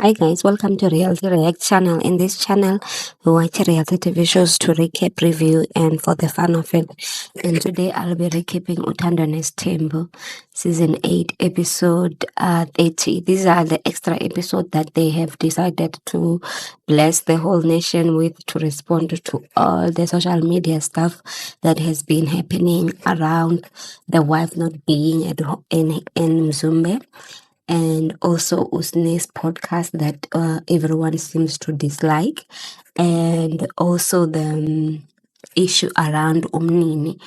Hi guys, welcome to Reality React channel. In this channel, we watch reality TV shows to recap, review, and for the fun of it. And today I'll be recapping Uthando Nesthembu season 8 episode 30. These are the extra episodes that they have decided to bless the whole nation with to respond to all the social media stuff that has been happening around the wife not being at in Mzumbe, and also Usne's podcast that everyone seems to dislike, and also the issue around Mnini.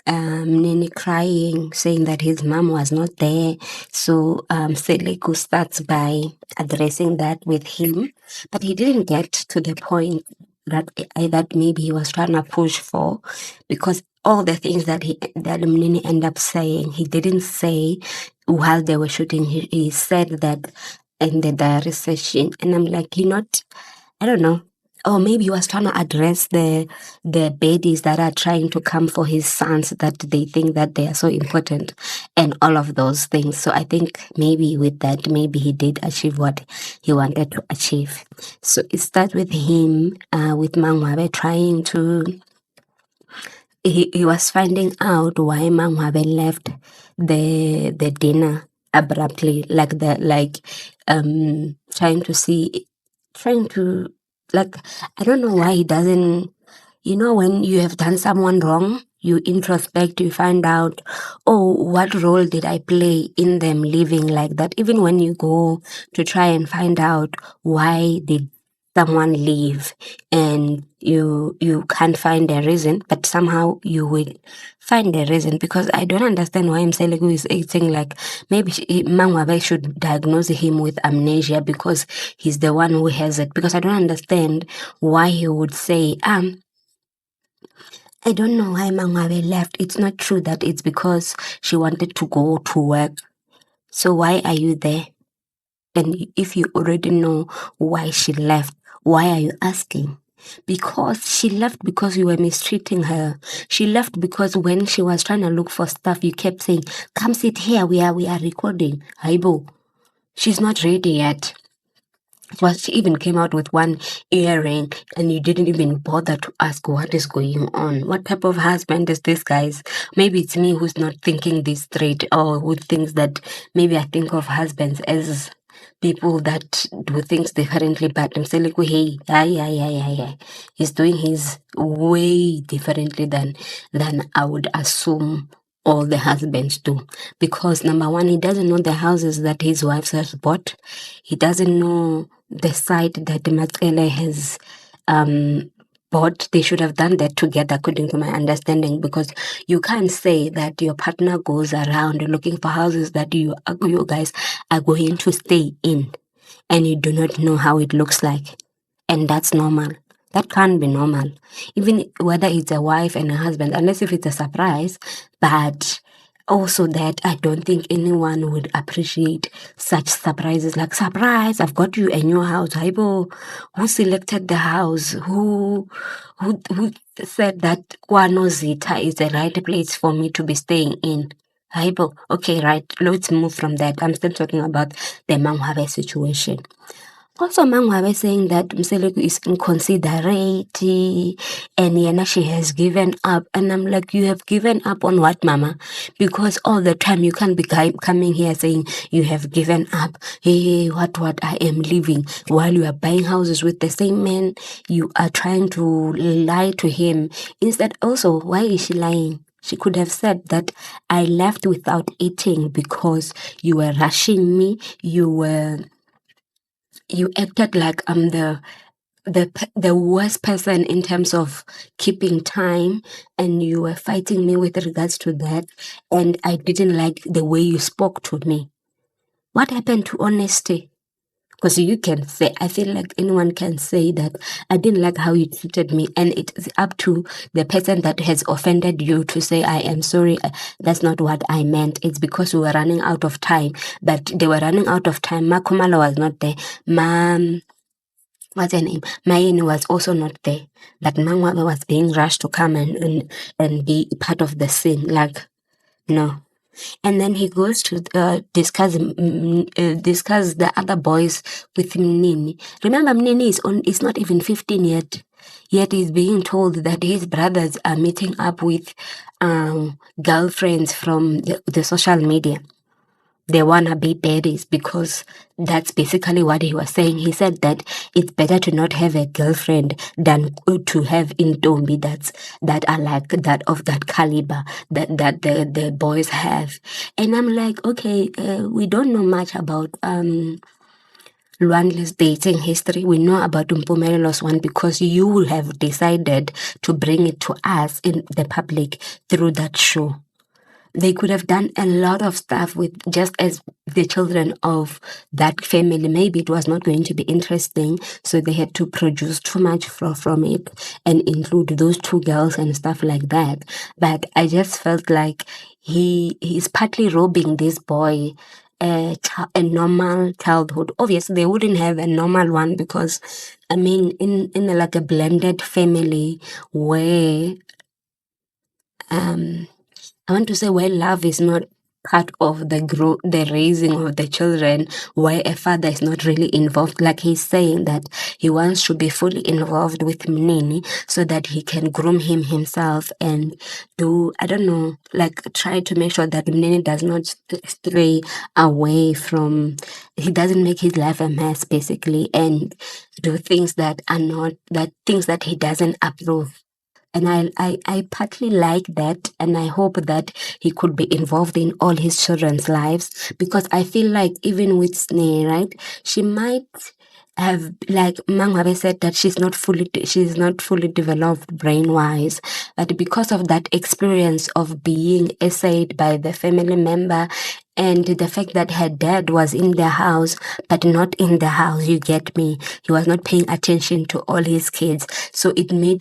Mnini crying, saying that his mom was not there. So Mseleku starts by addressing that with him, but he didn't get to the point that maybe he was trying to push for, because all the things that Mnini ended up saying, he didn't say while they were shooting. He said that in the diary session, and I'm like, I don't know. Or maybe he was trying to address the baddies that are trying to come for his sons, that they think that they are so important and all of those things. So I think maybe with that, maybe he did achieve what he wanted to achieve. So it starts with him, with MaNgwabe trying to, he was finding out why MaNgwabe left the dinner abruptly, trying to, like, I don't know why he doesn't, when you have done someone wrong, you introspect, you find out, oh, what role did I play in them living like that? Even when you go to try and find out why did someone leave, and you can't find a reason, but somehow you will find a reason, because I don't understand why Mseleku is acting like maybe MaNgwabe should diagnose him with amnesia because he's the one who has it. Because I don't understand why he would say, I don't know why MaNgwabe left. It's not true that it's because she wanted to go to work. So why are you there? And if you already know why she left, why are you asking? Because she left because you were mistreating her. She left because when she was trying to look for stuff, you kept saying, come sit here, we are recording. Haibo, she's not ready yet. Well, she even came out with one earring, and you didn't even bother to ask what is going on. What type of husband is this, guys? Maybe it's me who's not thinking this straight, or who thinks that maybe I think of husbands as people that do things differently. But I'm saying, like, hey, he's doing his way differently than I would assume all the husbands do. Because number one, he doesn't know the houses that his wives has bought. He doesn't know the site that MaCele has bought. They should have done that together, according to my understanding, because you can't say that your partner goes around looking for houses that you guys are going to stay in, and you do not know how it looks like. And that's normal. That can't be normal. Even whether it's a wife and a husband, unless if it's a surprise. But also that I don't think anyone would appreciate such surprises, like, surprise, I've got you a new house. Haibo, who selected the house? Who said that Kwano Zita is the right place for me to be staying in? Haibo, okay, right, let's move from that. I'm still talking about the MaNgwabe situation. Also, MaNgwabe saying that Mseleku is inconsiderate, and Yana, she has given up. And I'm like, you have given up on what, mama? Because all the time you can't be coming here saying you have given up. Hey, what, I am leaving. While you are buying houses with the same man, you are trying to lie to him. Instead, also, why is she lying? She could have said that I left without eating because you were rushing me. You acted like I'm the worst person in terms of keeping time, and you were fighting me with regards to that, and I didn't like the way you spoke to me. What happened to honesty? Because you can say, I feel like anyone can say that I didn't like how you treated me, and it's up to the person that has offended you to say, I am sorry, that's not what I meant. It's because we were running out of time. But they were running out of time. MaKhumalo was not there. What's her name? Mnini was also not there. But MaNgwabe was being rushed to come and be part of the scene. Like, no. And then he goes to discuss the other boys with Mnini. Remember, Mnini is not even 15 yet. Yet he's being told that his brothers are meeting up with girlfriends from the social media. They wanna be daddies, because that's basically what he was saying. He said that it's better to not have a girlfriend than to have intombi that are like that, of that caliber that the boys have. And I'm like, okay, we don't know much about Luanle's dating history. We know about Mpumerelo's one because you have decided to bring it to us in the public through that show. They could have done a lot of stuff with just as the children of that family. Maybe it was not going to be interesting, so they had to produce too much from it and include those two girls and stuff like that. But I just felt like he's partly robbing this boy a normal childhood. Obviously, they wouldn't have a normal one because, I mean, in like a blended family where I want to say where love is not part of the raising of the children, where a father is not really involved. Like he's saying that he wants to be fully involved with Mnini so that he can groom him himself and do, I don't know, like try to make sure that Mnini does not stray away from, he doesn't make his life a mess basically, and do things that are not, that things that he doesn't approve. And I partly like that, and I hope that he could be involved in all his children's lives, because I feel like even with Sne, right, she might have, like MaNgwabe said, that she's not fully developed brain-wise, but because of that experience of being essayed by the family member and the fact that her dad was in the house but not in the house, you get me, he was not paying attention to all his kids, so it made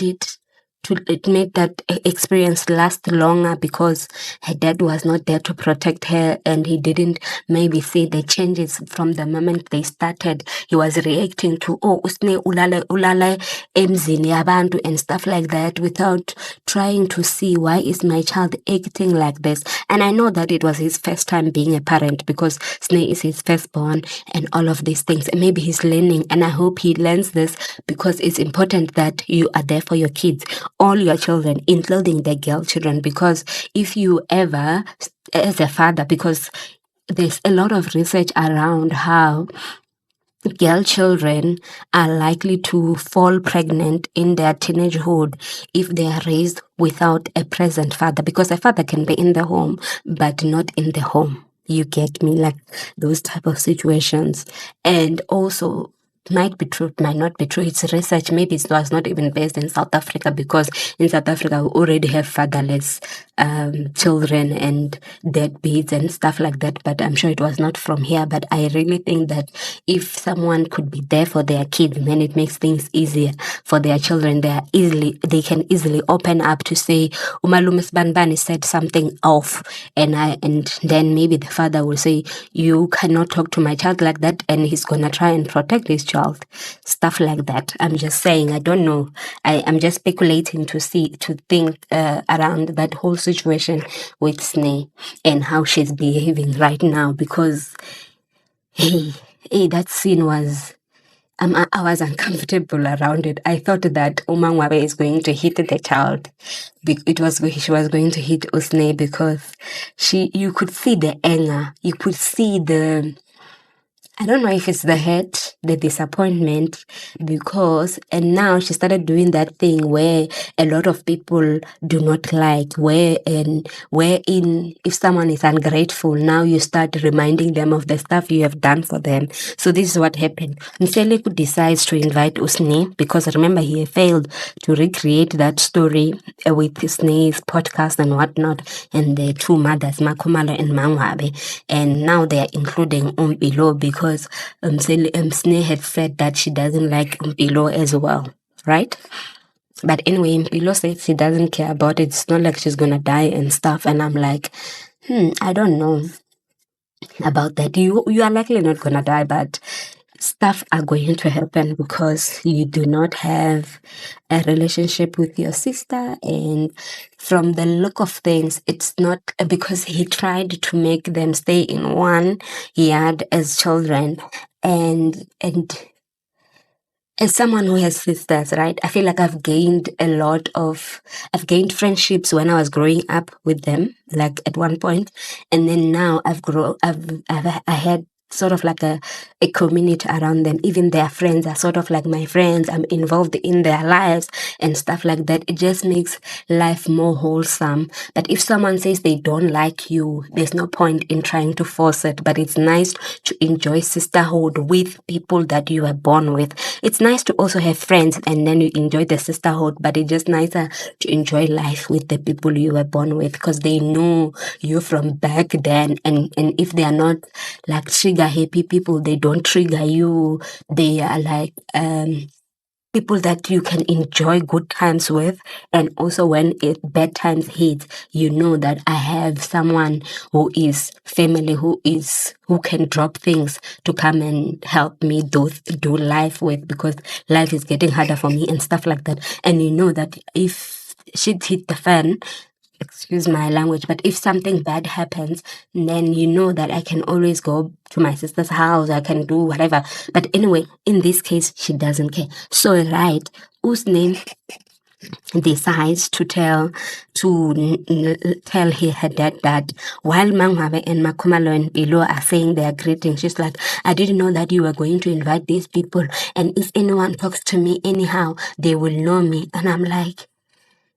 that experience last longer because her dad was not there to protect her, and he didn't maybe see the changes from the moment they started. He was reacting to, oh, usne ulale emzini yabantu and stuff like that, without trying to see, why is my child acting like this? And I know that it was his first time being a parent because Sne is his firstborn and all of these things. And maybe he's learning, and I hope he learns this, because it's important that you are there for your kids, all your children, including the girl children, because if you ever, as a father, because there's a lot of research around how girl children are likely to fall pregnant in their teenagehood if they are raised without a present father, because a father can be in the home but not in the home. You get me? Like those type of situations. And also, might be true, might not be true. It's research. Maybe it was not even based in South Africa, because in South Africa we already have fatherless children and deadbeats and stuff like that. But I'm sure it was not from here. But I really think that if someone could be there for their kids, then it makes things easier for their children. They can easily open up to say, Umalume Sbanbani said something off, and then maybe the father will say, you cannot talk to my child like that, and he's gonna try and protect his child, stuff like that. I'm just saying, I don't know. I'm just speculating to think around that whole situation with Sne and how she's behaving right now, because hey, that scene was, I was uncomfortable around it. I thought that MaNgwabe is going to hit the child. She was going to hit Usne, because you could see the anger, you could see the, I don't know if it's the hurt, the disappointment, because, and now she started doing that thing where a lot of people do not like, wherein if someone is ungrateful, now you start reminding them of the stuff you have done for them. So this is what happened. Mseleku decides to invite Usne, because remember, he failed to recreate that story with Sne's podcast and whatnot, and the two mothers, MaKhumalo and MaNgwabe, and now they are including Mpilo, because Sne had said that she doesn't like Mpilo as well, right? But anyway, Mpilo says she doesn't care about it. It's not like she's gonna die and stuff. And I'm like, I don't know about that. You are likely not gonna die, but stuff are going to happen because you do not have a relationship with your sister. And from the look of things, it's not because he tried to make them stay in one yard as children. And as someone who has sisters, right, I feel like I've gained friendships when I was growing up with them, like at one point, and then now I had sort of like a community around them. Even their friends are sort of like my friends. I'm involved in their lives and stuff like that. It just makes life more wholesome. But if someone says they don't like you, there's no point in trying to force it. But it's nice to enjoy sisterhood with people that you were born with. It's nice to also have friends and then you enjoy the sisterhood, but it's just nicer to enjoy life with the people you were born with because they know you from back then. And if they are not like trigger happy people, they don't trigger you. They are like people that you can enjoy good times with. And also when bad times hit, you know that I have someone who is family, who can drop things to come and help me do life with, because life is getting harder for me and stuff like that. And you know that if shit hit the fan, excuse my language, but if something bad happens, then you know that I can always go to my sister's house, I can do whatever. But anyway, in this case, she doesn't care. So, right, Usne decides to tell her dad that while MaNgwabe and MaKhumalo and Bilo are saying their greetings, she's like, I didn't know that you were going to invite these people, and if anyone talks to me anyhow, they will know me. And I'm like,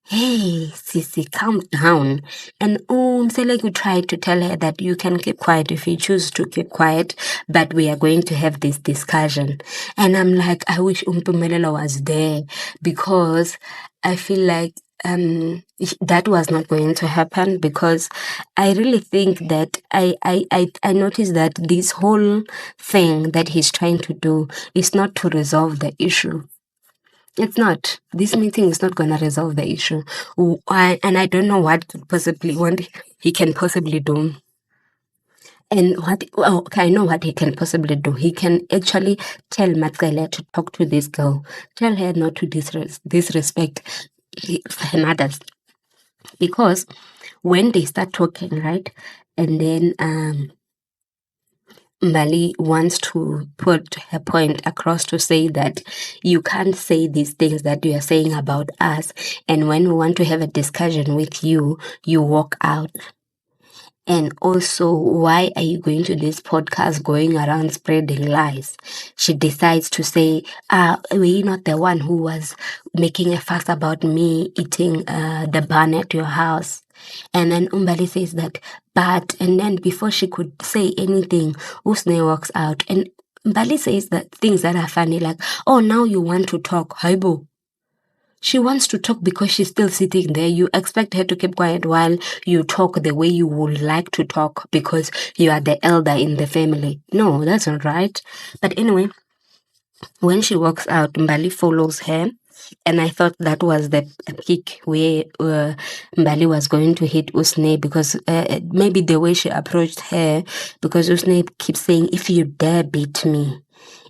hey, Sissy, calm down. And Mseleku tried to tell her that you can keep quiet if you choose to keep quiet, but we are going to have this discussion. And I'm like, I wish Mpumelelo was there, because I feel like that was not going to happen, because I really think that I noticed that this whole thing that he's trying to do is not to resolve the issue. It's not. This meeting is not going to resolve the issue. And I don't know what he can possibly do. And I know what he can possibly do. He can actually tell MaCele to talk to this girl. Tell her not to disrespect her mothers. Because when they start talking, right, and then Mbali wants to put her point across to say that you can't say these things that you are saying about us, and when we want to have a discussion with you, you walk out. And also, why are you going to this podcast going around spreading lies? She decides to say, were you not the one who was making a fuss about me eating the bun at your house? And then Umbali says that, and then before she could say anything, Usne walks out. And Mbali says that things that are funny, like, oh, now you want to talk. Haibo. She wants to talk because she's still sitting there. You expect her to keep quiet while you talk the way you would like to talk because you are the elder in the family. No, that's not right. But anyway, when she walks out, Mbali follows her. And I thought that was the peak where Mbali was going to hit Usne, because maybe the way she approached her, because Usne keeps saying, if you dare beat me,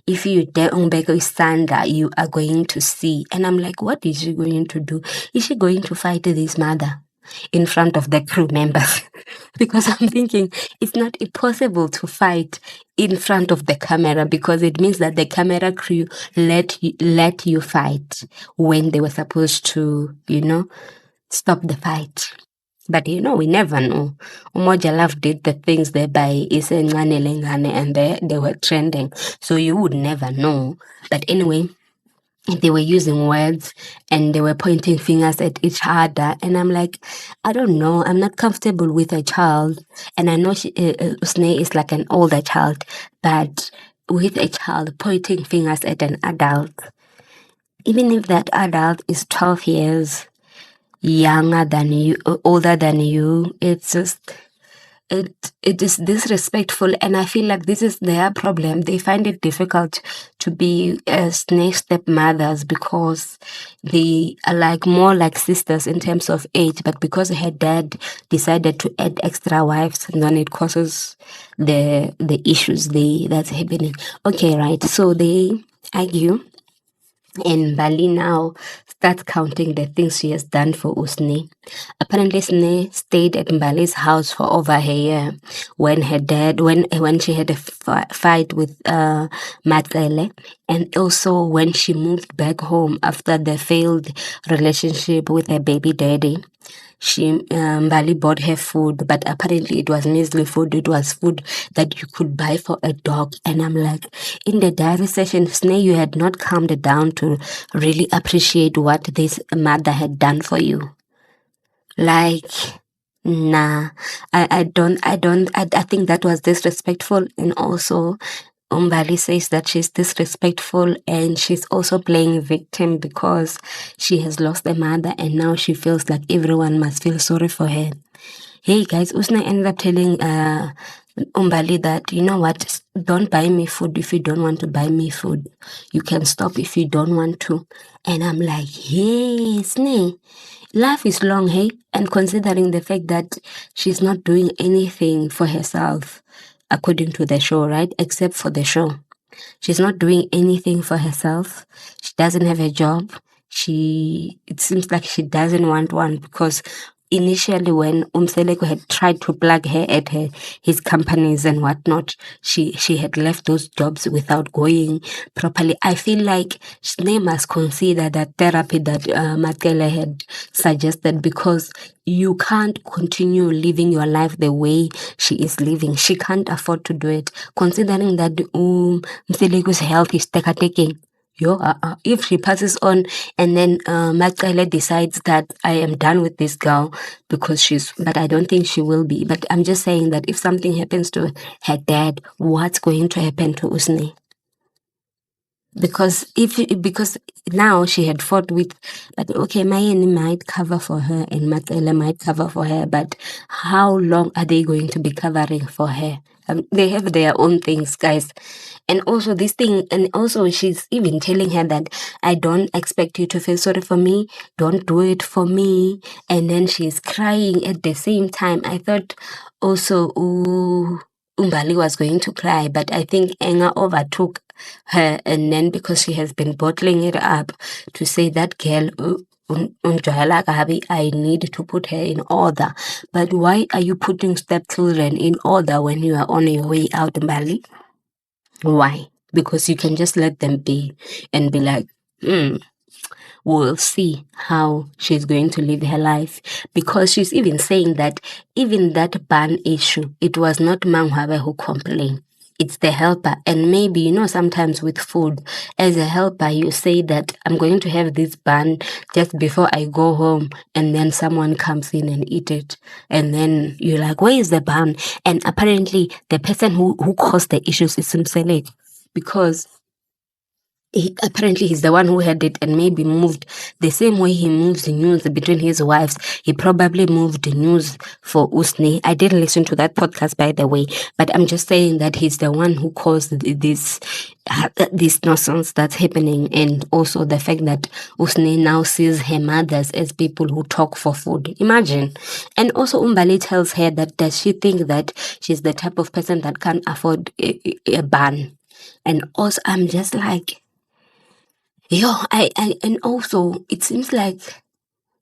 if you dare Umbeko Sanda, you are going to see. And I'm like, what is she going to do? Is she going to fight this mother in front of the crew members? Because I'm thinking it's not possible to fight in front of the camera, because it means that the camera crew let you fight when they were supposed to, stop the fight. But we never know. Umoja Love did the things there by Isencane Lengane, and they were trending. So you would never know. But anyway, they were using words and they were pointing fingers at each other. And I'm like, I don't know. I'm not comfortable with a child. And I know Sne is like an older child. But with a child pointing fingers at an adult, even if that adult is 12 years younger than you, older than you, it's just, it is disrespectful. And I feel like this is their problem. They find it difficult to be Sne stepmothers because they are like more like sisters in terms of age, but because her dad decided to add extra wives, and then it causes the issues that's happening. Okay, right. So they argue, and Bali now starts counting the things she has done for Usne. Apparently, Sne stayed at Mbali's house for over a year when her dad, when she had a fight with MaCele, and also when she moved back home after the failed relationship with her baby daddy. Mbali bought her food, but apparently it was measly food. It was food that you could buy for a dog. And I'm like, in the diary session, Sne, you had not calmed down to really appreciate what this mother had done for you. Like, nah, I think that was disrespectful. And also, Umbali says that she's disrespectful and she's also playing victim because she has lost a mother and now she feels like everyone must feel sorry for her. Hey guys, Usna ended up telling Umbali that, you know what, don't buy me food if you don't want to buy me food. You can stop if you don't want to. And I'm like, hey, Sne, life is long, hey? And considering the fact that she's not doing anything for herself, according to the show, right? Except for the show. She's not doing anything for herself. She doesn't have a job. It seems like she doesn't want one because initially when Mseleku had tried to plug her at his companies and whatnot, she had left those jobs without going properly. I feel like Sne must consider that therapy that MaCele had suggested because you can't continue living your life the way she is living. She can't afford to do it, considering that Mseleku's health is taking. If she passes on and then MaCele decides that I am done with this girl because but I don't think she will be. But I'm just saying that if something happens to her dad, what's going to happen to Usne? Because now she had fought with, but okay, Mnini might cover for her and MaCele might cover for her, but how long are they going to be covering for her? They have their own things, guys. And also this thing, and also she's even telling her that I don't expect you to feel sorry for me, don't do it for me. And then she's crying at the same time. I thought also Umbali was going to cry, but I think anger overtook her, and then because she has been bottling it up to say that girl I need to put her in order. But why are you putting stepchildren in order when you are on your way out, Mbali? Why? Because you can just let them be and be like, we'll see how she's going to live her life. Because she's even saying that even that ban issue, it was not MaNgwabe who complained. It's the helper. And maybe, sometimes with food, as a helper, you say that I'm going to have this bun just before I go home, and then someone comes in and eat it. And then you're like, where is the bun? And apparently the person who caused the issues is Mseleku, because apparently he's the one who had it and maybe moved the same way he moves the news between his wives. He probably moved the news for Usne. I didn't listen to that podcast, by the way, but I'm just saying that he's the one who caused this nonsense that's happening, and also the fact that Usne now sees her mothers as people who talk for food. Imagine. And also Umbali tells her that does she think that she's the type of person that can't afford a ban. And also I'm just like, and also it seems like,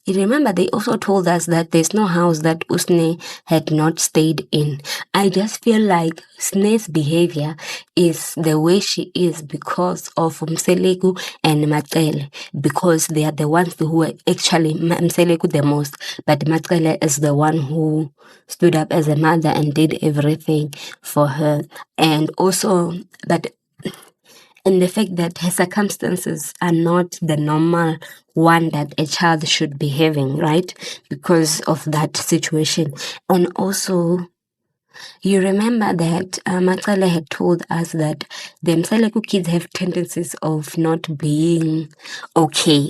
you remember they also told us that there's no house that Usne had not stayed in. I just feel like Sne's behavior is the way she is because of Mseleku and MaCele, because they are the ones who are actually Mseleku the most, but MaCele is the one who stood up as a mother and did everything for her. And also and the fact that her circumstances are not the normal one that a child should be having, right? Because of that situation. And also, you remember that MaCele had told us that the Mseleku kids have tendencies of not being okay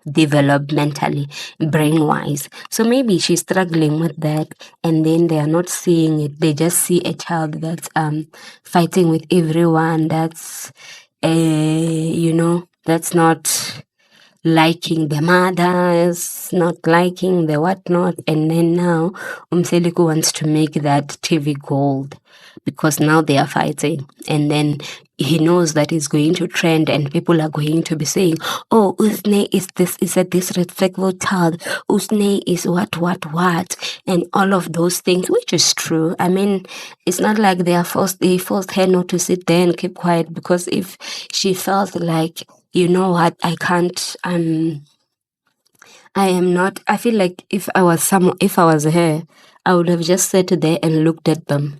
developmentally, brain-wise. So maybe she's struggling with that, and then they are not seeing it. They just see a child that's fighting with everyone, that's that's not liking the mothers, not liking the whatnot. And then now Mseleku wants to make that TV gold because now they are fighting. And then he knows that it's going to trend and people are going to be saying, oh, Usne is a disrespectful child. Usne is what, and all of those things, which is true. I mean, it's not like they forced her not to sit there and keep quiet, because if she felt like, you know what, I can't, I am not, I feel like if I was her, I would have just sat there and looked at them,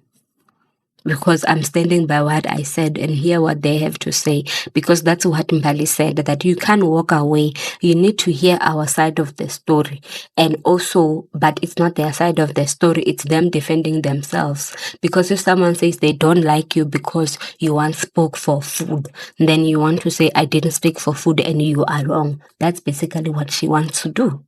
because I'm standing by what I said and hear what they have to say, because that's what Mbali said, that you can't walk away. You need to hear our side of the story. And also, but it's not their side of the story, it's them defending themselves. Because if someone says they don't like you because you once spoke for food, then you want to say, I didn't speak for food and you are wrong. That's basically what she wants to do.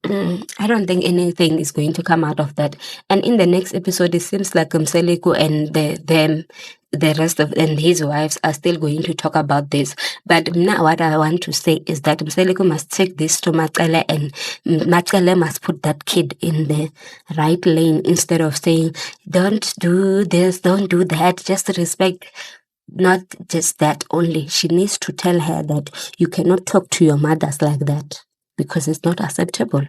I don't think anything is going to come out of that. And in the next episode, it seems like Mseleku and the rest of and his wives are still going to talk about this. But now what I want to say is that Mseleku must take this to MaCele, and MaCele must put that kid in the right lane instead of saying, don't do this, don't do that, just respect. Not just that only. She needs to tell her that you cannot talk to your mothers like that, because it's not acceptable.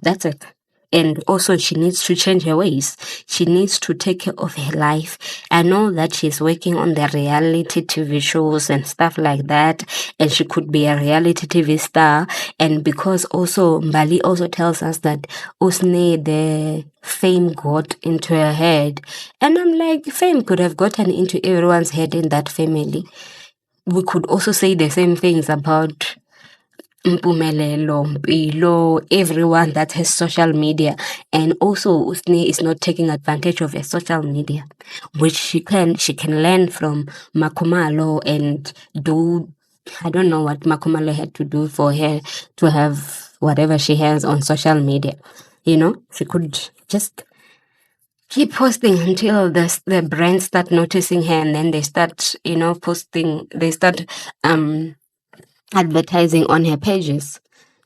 That's it. And also, she needs to change her ways. She needs to take care of her life. I know that she's working on the reality TV shows and stuff like that, and she could be a reality TV star. And because also, Mbali also tells us that Usne, the fame got into her head. And I'm like, fame could have gotten into everyone's head in that family. We could also say the same things about Mpumelelo, Mpilo, everyone that has social media. And also Usne is not taking advantage of her social media, which she can learn from MaKhumalo and do. I don't know what MaKhumalo had to do for her to have whatever she has on social media. She could just keep posting until the brands start noticing her, and then they start, posting, they start advertising on her pages.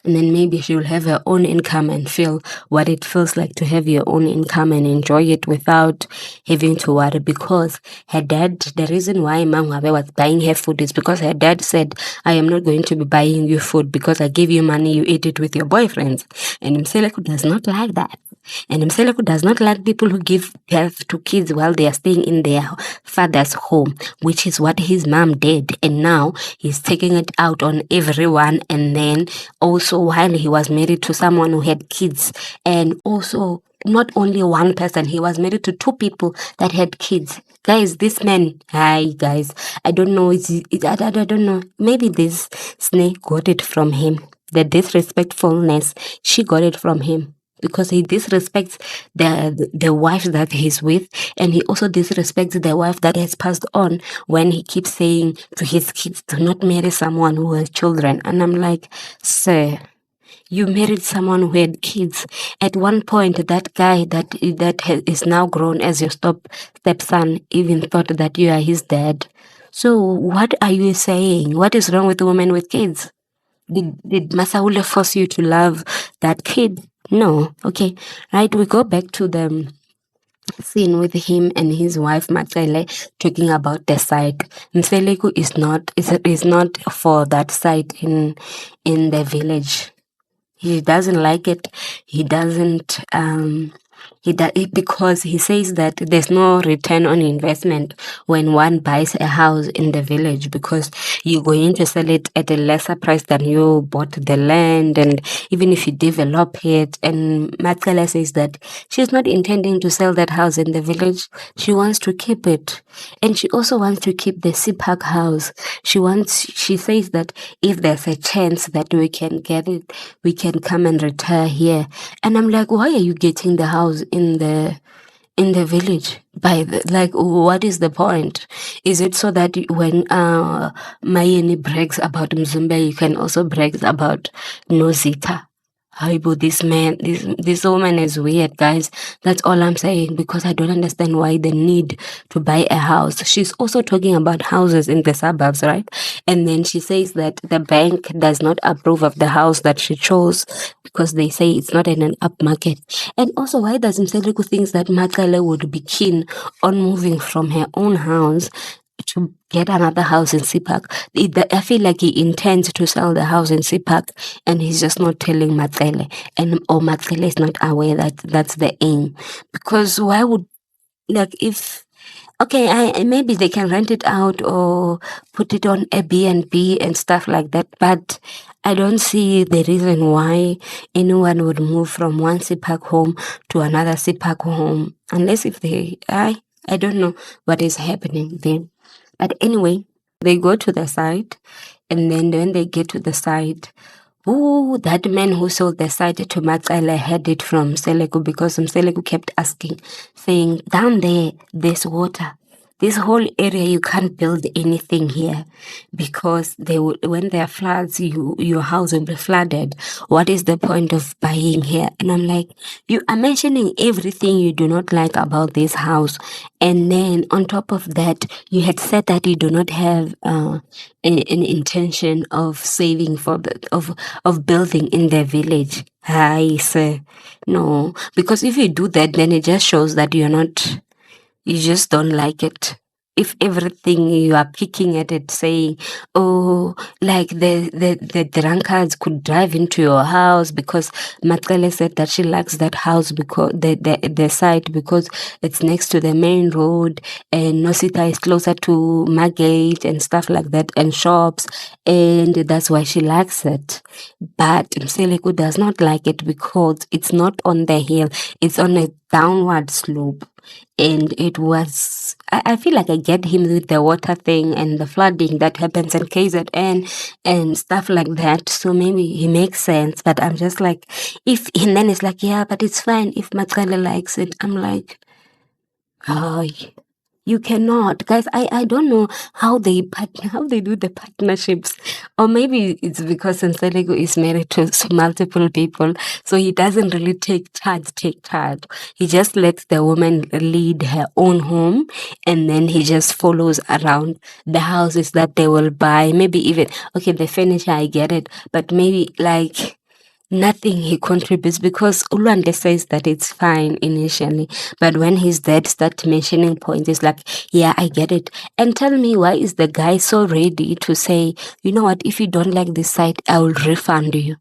And then maybe she will have her own income and feel what it feels like to have your own income and enjoy it without having to worry. Because her dad, the reason why MaNgwabe was buying her food is because her dad said, I am not going to be buying you food because I give you money, you eat it with your boyfriends. And Mseleku does not like that. And Mseleku does not like people who give birth to kids while they are staying in their father's home, which is what his mom did. And now he's taking it out on everyone. And then also while he was married to someone who had kids, and also not only one person, he was married to two people that had kids. Guys, this man, hi guys, I don't know, I don't know, maybe this Sne got it from him. The disrespectfulness, she got it from him, because he disrespects the wife that he's with, and he also disrespects the wife that has passed on, when he keeps saying to his kids, do not marry someone who has children. And I'm like, sir, you married someone who had kids. At one point, that guy that is now grown as your stepson even thought that you are his dad. So what are you saying? What is wrong with women with kids? Did MaSele force you to love that kid? No. Okay. Right. We go back to the scene with him and his wife MaCele talking about the site. Mseleku is not for that site in the village. He doesn't like it. He doesn't because he says that there's no return on investment when one buys a house in the village, because you're going to sell it at a lesser price than you bought the land, and even if you develop it. And MaCele says that she's not intending to sell that house in the village. She wants to keep it, and she also wants to keep the Park house. She says that if there's a chance that we can get it, we can come and retire here. And I'm like, why are you getting the house in the village? What is the point? Is it so that when Mayeni brags about Mzumbe, you can also brag about Nozita? Haibo, this woman is weird, guys. That's all I'm saying, because I don't understand why the need to buy a house. She's also talking about houses in the suburbs, right? And then she says that the bank does not approve of the house that she chose because they say it's not in an upmarket. And also, why does Mseleku think that MaKhumalo would be keen on moving from her own house to get another house in Sipak? I feel like he intends to sell the house in Sipak and he's just not telling MaCele, or MaCele is not aware that that's the aim. Because why would, like, if, okay, maybe they can rent it out or put it on Airbnb and stuff like that, but I don't see the reason why anyone would move from one Sipak home to another Sipak home, unless if I don't know what is happening then. But anyway, they go to the site, and then when they get to the site, that man who sold the site to MaCele had it from Mseleku, because Mseleku kept asking, saying, down there, there's water. This whole area, you can't build anything here because when there are floods, your house will be flooded. What is the point of buying here? And I'm like, you are mentioning everything you do not like about this house. And then on top of that, you had said that you do not have an intention of saving of building in the village. I say, no, because if you do that, then it just shows that you just don't like it. If everything you are picking at it, saying, oh, like the drunkards could drive into your house, because MaCele said that she likes that house because the site, because it's next to the main road, and Nosita is closer to Margate and stuff like that, and shops, and that's why she likes it. But Mseleku does not like it because it's not on the hill, it's on a downward slope. And it was, I feel like I get him with the water thing and the flooding that happens in KZN and stuff like that. So maybe he makes sense, but I'm just like, and then it's like, yeah, but it's fine if MaCele likes it. I'm like, oh, you cannot, guys. I don't know how they do the partnerships, or maybe it's because Mseleku is married to multiple people, so he doesn't really take charge. He just lets the woman lead her own home, and then he just follows around the houses that they will buy. Maybe even, okay, the furniture, I get it, but maybe like nothing he contributes, because Ulwande says that it's fine initially, but when his dad starts mentioning points, it's like, yeah, I get it. And tell me, why is the guy so ready to say, you know what, if you don't like this site, I will refund you?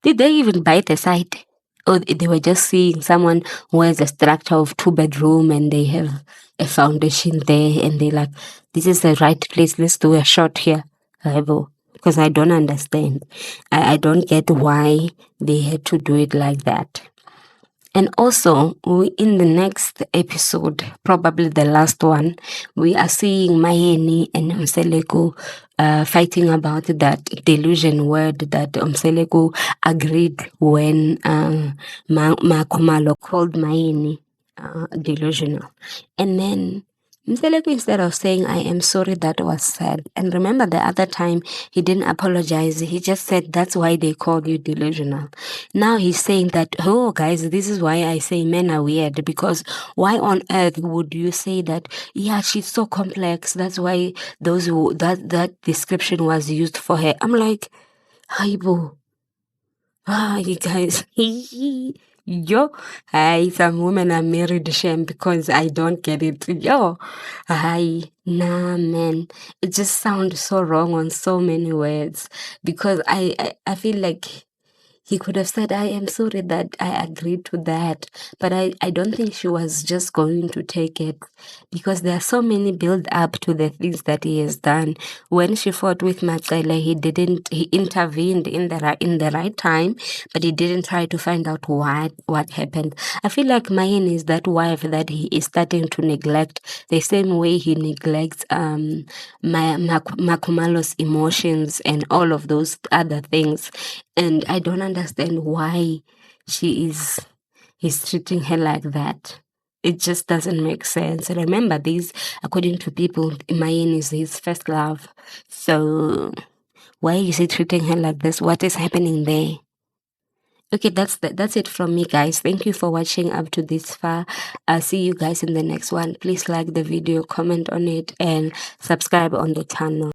Did they even buy the site? Or they were just seeing someone who has a structure of 2-bedroom and they have a foundation there, and they're like, this is the right place, let's do a shot here. Because I don't understand. I don't get why they had to do it like that. And also, in the next episode, probably the last one, we are seeing Mnini and Mseleku fighting about that delusion word that Mseleku agreed when MaKhumalo called Mnini delusional. And then Mseleku, instead of saying, I am sorry that was said, and remember the other time he didn't apologize, he just said that's why they called you delusional. Now he's saying that, oh guys, this is why I say men are weird, because why on earth would you say that, yeah, she's so complex, that's why that description was used for her. I'm like, Haibo. You guys, yo, some women are married shame because I don't get it. Yo, nah, man, it just sounds so wrong on so many words, because I feel like he could have said, I am sorry that I agreed to that. But I don't think she was just going to take it, because there are so many build up to the things that he has done. When she fought with MaCele, he intervened in the right time, but he didn't try to find out what happened. I feel like Mnini is that wife that he is starting to neglect, the same way he neglects MaKhumalo's emotions and all of those other things. And I don't understand why he's treating her like that. It just doesn't make sense. Remember, according to people, Mnini is his first love. So why is he treating her like this? What is happening there? Okay, that's it from me, guys. Thank you for watching up to this far. I'll see you guys in the next one. Please like the video, comment on it, and subscribe on the channel.